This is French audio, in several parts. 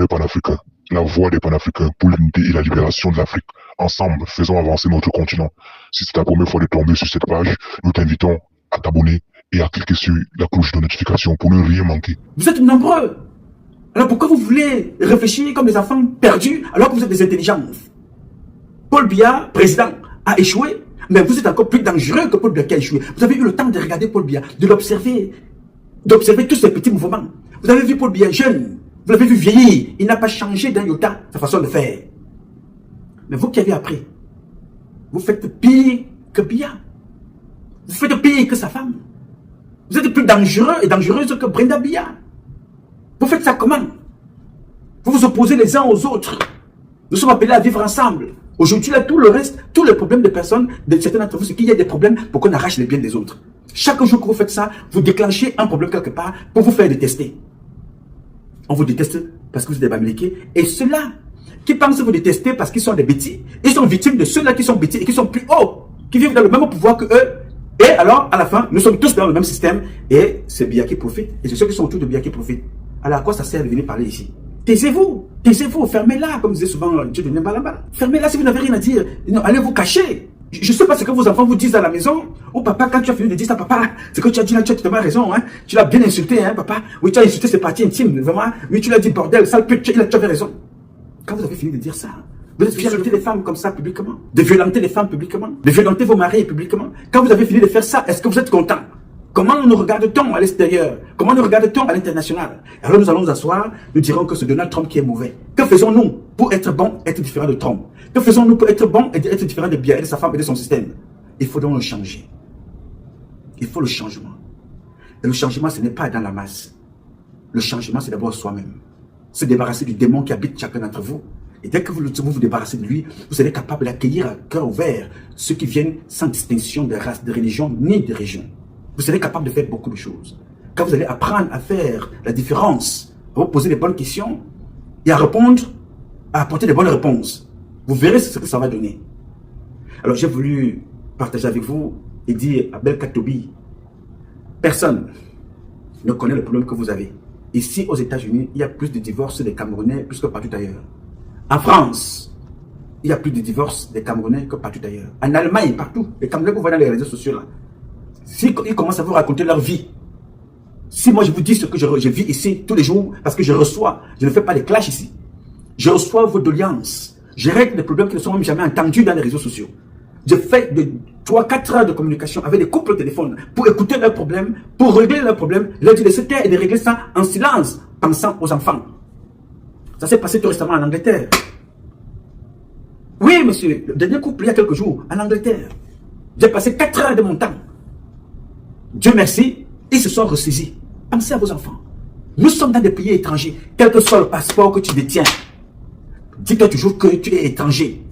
frères panafricains, la voix des panafricains pour l'unité et la libération de l'Afrique. Ensemble, faisons avancer notre continent. Si c'est ta première fois de tomber sur cette page, nous t'invitons à t'abonner et à cliquer sur la cloche de notification pour ne rien manquer. Vous êtes nombreux. Alors pourquoi vous voulez réfléchir comme des enfants perdus alors que vous êtes des intelligences? Paul Biya, président, a échoué, mais vous êtes encore plus dangereux que Paul Biya qui a échoué. Vous avez eu le temps de regarder Paul Biya, de l'observer, d'observer tous ces petits mouvements. Vous avez vu Paul Biya jeune, vous l'avez vu vieillir, il n'a pas changé d'un iota sa façon de faire. Mais vous qui avez appris, vous faites pire que Biya. Vous faites pire que sa femme. Vous êtes plus dangereux et dangereuse que Brenda Biya. Vous faites ça comment? Vous vous opposez les uns aux autres. Nous sommes appelés à vivre ensemble. Aujourd'hui, là, tout le reste, tous les problèmes des personnes, de certains d'entre vous, c'est qu'il y a des problèmes pour qu'on arrache les biens des autres. Chaque jour que vous faites ça, vous déclenchez un problème quelque part pour vous faire détester. On vous déteste parce que vous êtes des Bamileke. Et ceux-là qui pensent vous détester parce qu'ils sont des bêtis, ils sont victimes de ceux-là qui sont bêtis et qui sont plus hauts, qui vivent dans le même pouvoir que eux. Et alors, à la fin, nous sommes tous dans le même système et c'est Biya qui profite. Et c'est ceux qui sont autour de Biya qui profitent. Alors, à quoi ça sert de venir parler ici? Taisez-vous, fermez-la, comme disait souvent Dieu de Nyambalamba. Fermez-la si vous n'avez rien à dire. Non, allez vous cacher. Je ne sais pas ce que vos enfants vous disent à la maison. Oh papa, quand tu as fini de dire ça, papa, ce que tu as dit là, tu as totalement raison. Hein? Tu l'as bien insulté, hein, papa. Oui, tu as insulté ses parties intimes, vraiment. Oui, tu l'as dit bordel, sale pute, tu avais raison. Quand vous avez fini de dire ça, vous êtes violenter les femmes comme ça publiquement, de violenter les femmes publiquement, de violenter vos maris publiquement. Quand vous avez fini de faire ça, est-ce que vous êtes content? Comment nous regarde-t-on à l'extérieur? Comment nous regarde-t-on à l'international? Alors nous allons nous asseoir, nous dirons que c'est Donald Trump qui est mauvais. Que faisons-nous pour être bon, être différent de Trump? Que faisons-nous pour être bon et être différent de Biya et de sa femme et de son système? Il faut donc le changer. Il faut le changement. Et le changement, ce n'est pas dans la masse. Le changement, c'est d'abord soi-même. Se débarrasser du démon qui habite chacun d'entre vous. Et dès que vous vous débarrassez de lui, vous serez capable d'accueillir à cœur ouvert ceux qui viennent sans distinction de race, de religion, ni de région. Vous serez capable de faire beaucoup de choses. Quand vous allez apprendre à faire la différence, à vous poser les bonnes questions et à répondre, à apporter les bonnes réponses, vous verrez ce que ça va donner. Alors j'ai voulu partager avec vous et dire à Belkatobi, personne ne connaît le problème que vous avez. Ici aux États-Unis, il y a plus de divorces des Camerounais plus que partout ailleurs. En France, il y a plus de divorces des Camerounais que partout ailleurs. En Allemagne, partout, les Camerounais que vous voyez dans les réseaux sociaux là. Si ils commencent à vous raconter leur vie, si moi je vous dis ce que je vis ici tous les jours, parce que je reçois, je ne fais pas des clashs ici, je reçois vos doléances, je règle des problèmes qui ne sont même jamais entendus dans les réseaux sociaux. Je fais de 3-4 heures de communication avec des couples au téléphone pour écouter leurs problèmes, pour régler leurs problèmes, leur dire de se taire et de régler ça en silence, pensant aux enfants. Ça s'est passé tout récemment en Angleterre. Oui, monsieur, le dernier couple il y a quelques jours, en Angleterre. J'ai passé 4 heures de mon temps. Dieu merci, ils se sont ressaisis. Pensez à vos enfants. Nous sommes dans des pays étrangers. Quel que soit le passeport que tu détiens, dis-toi toujours que tu es étranger.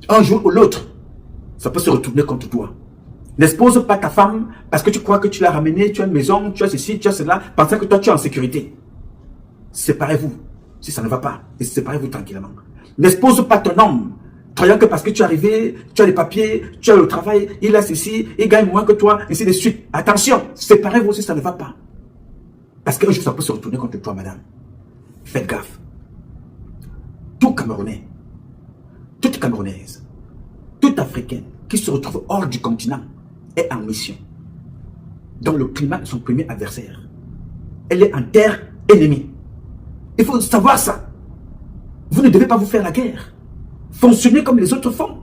Un jour ou l'autre, ça peut se retourner contre toi. N'expose pas ta femme parce que tu crois que tu l'as ramenée, tu as une maison, tu as ceci, tu as cela, pensant que toi tu es en sécurité. Séparez-vous si ça ne va pas et séparez-vous tranquillement. N'expose pas ton homme, croyant que parce que tu es arrivé, tu as les papiers, tu as le travail, il a ceci, il gagne moins que toi, ainsi de suite. Attention, séparez-vous si ça ne va pas. Parce qu'un jour, ça peut se retourner contre toi, madame. Faites gaffe. Tout Camerounais, toute Camerounaise, toute Africaine qui se retrouve hors du continent est en mission. Dont le climat est son premier adversaire. Elle est en terre ennemie. Il faut savoir ça. Vous ne devez pas vous faire la guerre. Fonctionnez comme les autres font.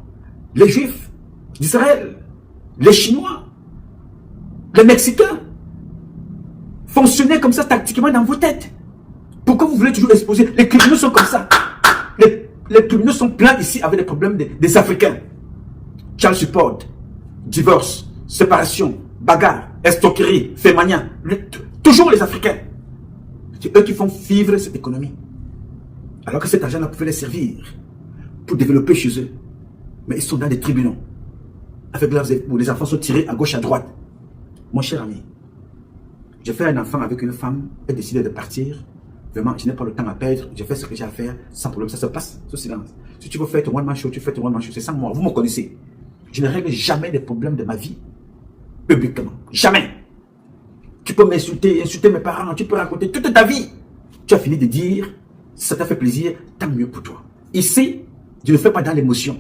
Les Juifs d'Israël, les Chinois, les Mexicains. Fonctionnez comme ça tactiquement dans vos têtes. Pourquoi vous voulez toujours exposer? Les criminels sont comme ça. Les criminels sont pleins ici avec les problèmes des Africains. Child support, divorce, séparation, bagarre, escroquerie, fémania. Toujours les Africains. C'est eux qui font vivre cette économie. Alors que cet argent-là pouvait les servir pour développer chez eux. Mais ils sont dans des tribunaux. Avec leurs époux, les enfants sont tirés à gauche, à droite. Mon cher ami, j'ai fait un enfant avec une femme, elle décidait de partir. Vraiment, je n'ai pas le temps à perdre, je fais ce que j'ai à faire, sans problème, ça se passe, sous silence. Si tu veux faire ton one-man show, tu fais ton one-man show, c'est sans moi, vous me connaissez. Je ne règle jamais les problèmes de ma vie, publiquement, jamais. Tu peux m'insulter, insulter mes parents, tu peux raconter toute ta vie. Tu as fini de dire Si ça t'a fait plaisir, tant mieux pour toi. Ici, je ne fais pas dans l'émotion.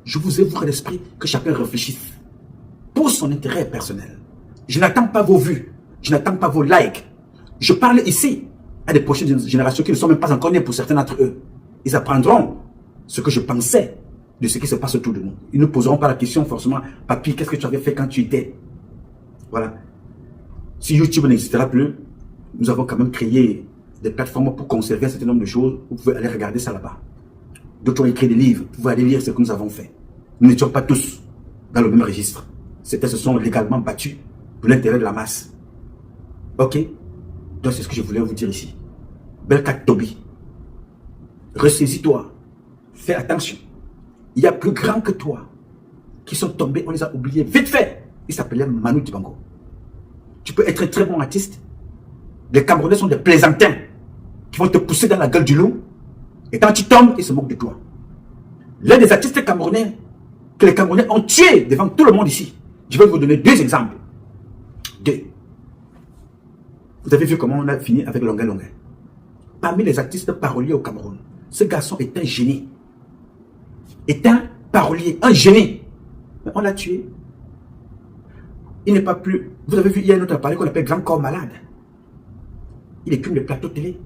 Je vous ouvre l'esprit que chacun réfléchisse pour son intérêt personnel. Je n'attends pas vos vues. Je n'attends pas vos likes. Je parle ici à des prochaines générations qui ne sont même pas encore nées pour certains d'entre eux. Ils apprendront ce que je pensais de ce qui se passe autour de nous. Ils ne poseront pas la question forcément, papy, qu'est-ce que tu avais fait quand tu étais? Voilà. Si YouTube n'existera plus, nous avons quand même créé des plateformes pour conserver un certain nombre de choses. Vous pouvez aller regarder ça là-bas. D'autres ont écrit des livres. Vous pouvez aller lire ce que nous avons fait. Nous n'étions pas tous dans le même registre. Certains se sont légalement battus pour l'intérêt de la masse. Ok? Donc c'est ce que je voulais vous dire ici. Belkat Tobi, ressaisis-toi. Fais attention. Il y a plus grand que toi qui sont tombés, on les a oubliés vite fait. Il s'appelait Manu Dibango. Tu peux être un très bon artiste. Les Camerounais sont des plaisantins qui vont te pousser dans la gueule du loup. Et quand tu tombes, ils se moquent de toi. L'un des artistes camerounais que les Camerounais ont tué devant tout le monde ici. Je vais vous donner deux exemples. Deux. Vous avez vu comment on a fini avec Longuet Longuet. Parmi les artistes paroliers au Cameroun, ce garçon est un génie. Est un parolier, un génie. Mais on l'a tué. Il n'est pas plus... Vous avez vu, il y a un autre appareil qu'on appelle Grand Corps Malade. Il écume les plateaux télé.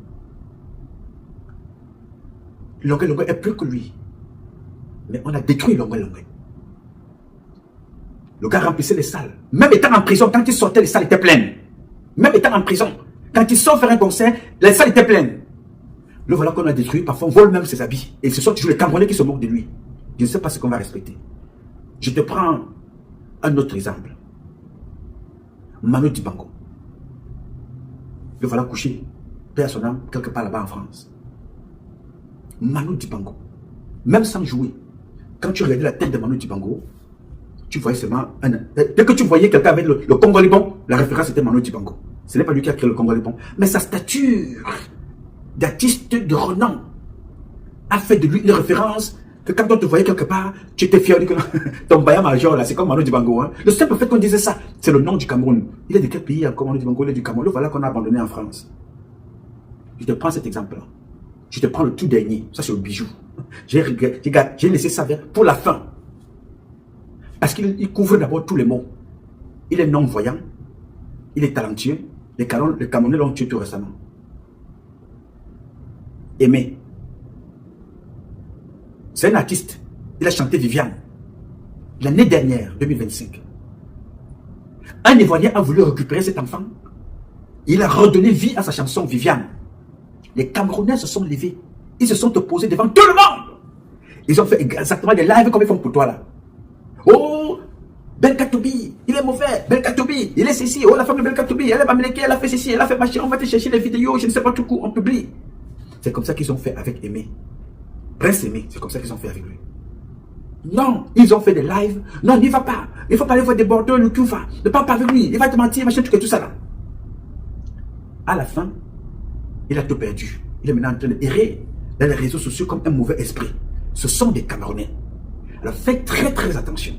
Longuet Longuet est plus que lui. Mais on a détruit Longuet Longuet. Le gars remplissait les salles. Même étant en prison, quand il sortait, les salles étaient pleines. Même étant en prison, quand il sort faire un concert, les salles étaient pleines. Le voilà qu'on a détruit. Parfois, on vole même ses habits. Et ce sont toujours les Camerounais qui se moquent de lui. Je ne sais pas ce qu'on va respecter. Je te prends un autre exemple. Manu Dibango. Le voilà couché, paix à son âme, quelque part là-bas en France. Manu Dibango. Même sans jouer. Quand tu regardais la tête de Manu Dibango, tu voyais seulement dès que tu voyais quelqu'un avec le Congo Liban, la référence était Manu Dibango. Ce n'est pas lui qui a créé le Congo Liban. Mais sa stature d'artiste de renom a fait de lui une référence que quand on te voyait quelque part, tu étais fier que ton baya major là, c'est comme Manu Dibango. Hein. Le simple fait qu'on disait ça, c'est le nom du Cameroun. Il est de quel pays encore Manu Dibango? Il est du Cameroun. Le voilà qu'on a abandonné en France. Je te prends cet exemple-là. Je te prends le tout dernier. Ça, c'est le bijou. J'ai laissé ça pour la fin. Parce qu'il couvre d'abord tous les mots. Il est non-voyant. Il est talentueux. Les Camerounais l'ont tué tout récemment. Aimé. C'est un artiste. Il a chanté Viviane. L'année dernière, 2025. Un Ivoirien a voulu récupérer cet enfant. Il a redonné vie à sa chanson Viviane. Les Camerounais se sont levés. Ils se sont opposés devant tout le monde. Ils ont fait exactement des lives comme ils font pour toi là. Oh, Belkat Tobi, il est mauvais. Belkat Tobi, il est ceci. Oh, la femme de Belkat Tobi, elle est Bamileke, elle a fait ceci, elle a fait machin. On va te chercher les vidéos, je ne sais pas tout coup, on publie. C'est comme ça qu'ils ont fait avec Aimé. Prince Aimé, c'est comme ça qu'ils ont fait avec lui. Non, ils ont fait des lives. Non, n'y va pas. Il faut pas aller voir des bordeaux, le cul va. Ne parle pas avec lui. Il va te mentir, machin, tout ça là. À la fin, il a tout perdu. Il est maintenant en train d'errer dans les réseaux sociaux comme un mauvais esprit. Ce sont des Camerounais. Alors faites très très attention.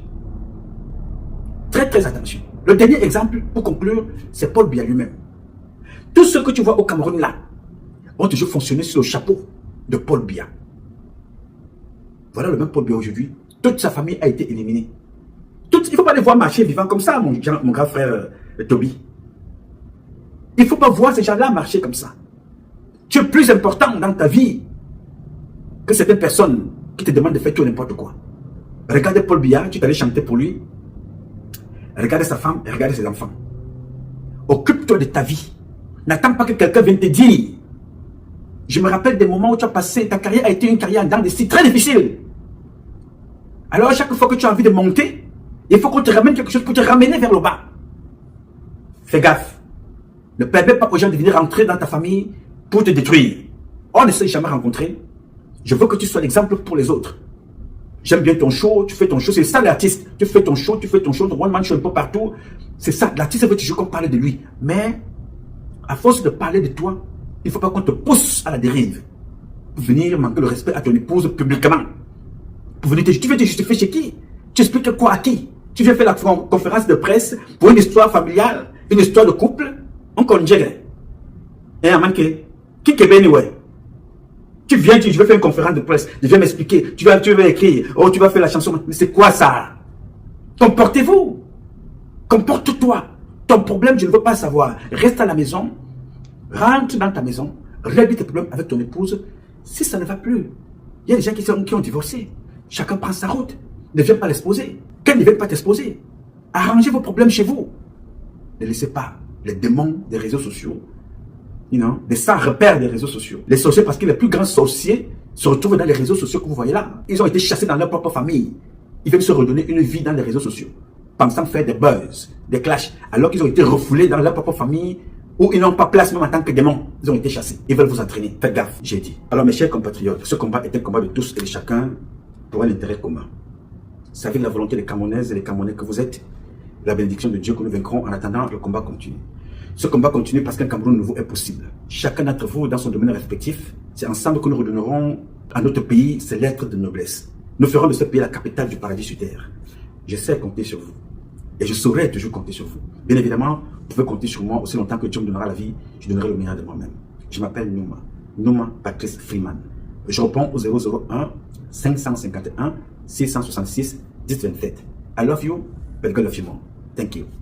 Très très attention. Le dernier exemple, pour conclure, c'est Paul Biya lui-même. Tout ce que tu vois au Cameroun là, vont toujours fonctionner sur le chapeau de Paul Biya. Voilà le même Paul Biya aujourd'hui. Toute sa famille a été éliminée. Il ne faut pas les voir marcher vivant comme ça, mon grand frère Toby. Il ne faut pas voir ces gens-là marcher comme ça. Tu es plus important dans ta vie que certaines personnes qui te demandent de faire tout n'importe quoi. Regardez Paul Biya, tu t'allais chanter pour lui. Regardez sa femme et regardez ses enfants. Occupe-toi de ta vie. N'attends pas que quelqu'un vienne te dire. Je me rappelle des moments où tu as passé, ta carrière a été une carrière dans des sites très difficiles. Alors chaque fois que tu as envie de monter, il faut qu'on te ramène quelque chose pour te ramener vers le bas. Fais gaffe. Ne permets pas aux gens de venir rentrer dans ta famille pour te détruire. On ne s'est jamais rencontré. Je veux que tu sois l'exemple pour les autres. J'aime bien ton show, tu fais ton show, c'est ça l'artiste. Tu fais ton show, ton one man show un peu partout. C'est ça, l'artiste veut toujours qu'on parle de lui. Mais, à force de parler de toi, il ne faut pas qu'on te pousse à la dérive. Pour venir manquer le respect à ton épouse publiquement. Pour venir tu veux te justifier chez qui? Tu expliques quoi à qui? Tu viens faire la conférence de presse pour une histoire familiale, une histoire de couple. On connaît. Et à manquer. Qui est béni, ouais. Tu viens, je vais faire une conférence de presse, je viens m'expliquer, tu vas écrire, oh, tu vas faire la chanson. Mais c'est quoi ça? Comportez-vous. Comporte-toi. Ton problème, je ne veux pas savoir. Reste à la maison, rentre dans ta maison, règle tes problèmes avec ton épouse. Si ça ne va plus, il y a des gens qui ont divorcé. Chacun prend sa route. Ne viens pas l'exposer. Qu'elle ne vienne pas t'exposer. Arrangez vos problèmes chez vous. Ne laissez pas les démons des réseaux sociaux, des sans-repères des réseaux sociaux. Les sorciers, parce que les plus grands sorciers se retrouvent dans les réseaux sociaux que vous voyez là. Ils ont été chassés dans leur propre famille. Ils veulent se redonner une vie dans les réseaux sociaux, pensant faire des buzz, des clashs, alors qu'ils ont été refoulés dans leur propre famille, où ils n'ont pas place même en tant que démons. Ils ont été chassés. Ils veulent vous entraîner. Faites gaffe, j'ai dit. Alors mes chers compatriotes, ce combat est un combat de tous et de chacun pour un intérêt commun. C'est avec la volonté des Camerounaises et des Camerounais que vous êtes, la bénédiction de Dieu que nous vaincrons. En attendant, le combat continue. Ce combat continue parce qu'un Cameroun nouveau est possible. Chacun d'entre vous dans son domaine respectif, c'est ensemble que nous redonnerons à notre pays ses lettres de noblesse. Nous ferons de ce pays la capitale du paradis sur terre. Je sais compter sur vous. Et je saurai toujours compter sur vous. Bien évidemment, vous pouvez compter sur moi aussi longtemps que Dieu me donnera la vie. Je donnerai le meilleur de moi-même. Je m'appelle Nouma. Nouma Patrice Freeman. Je réponds au 001 551 666 1027. I love you, but God love you more. Thank you.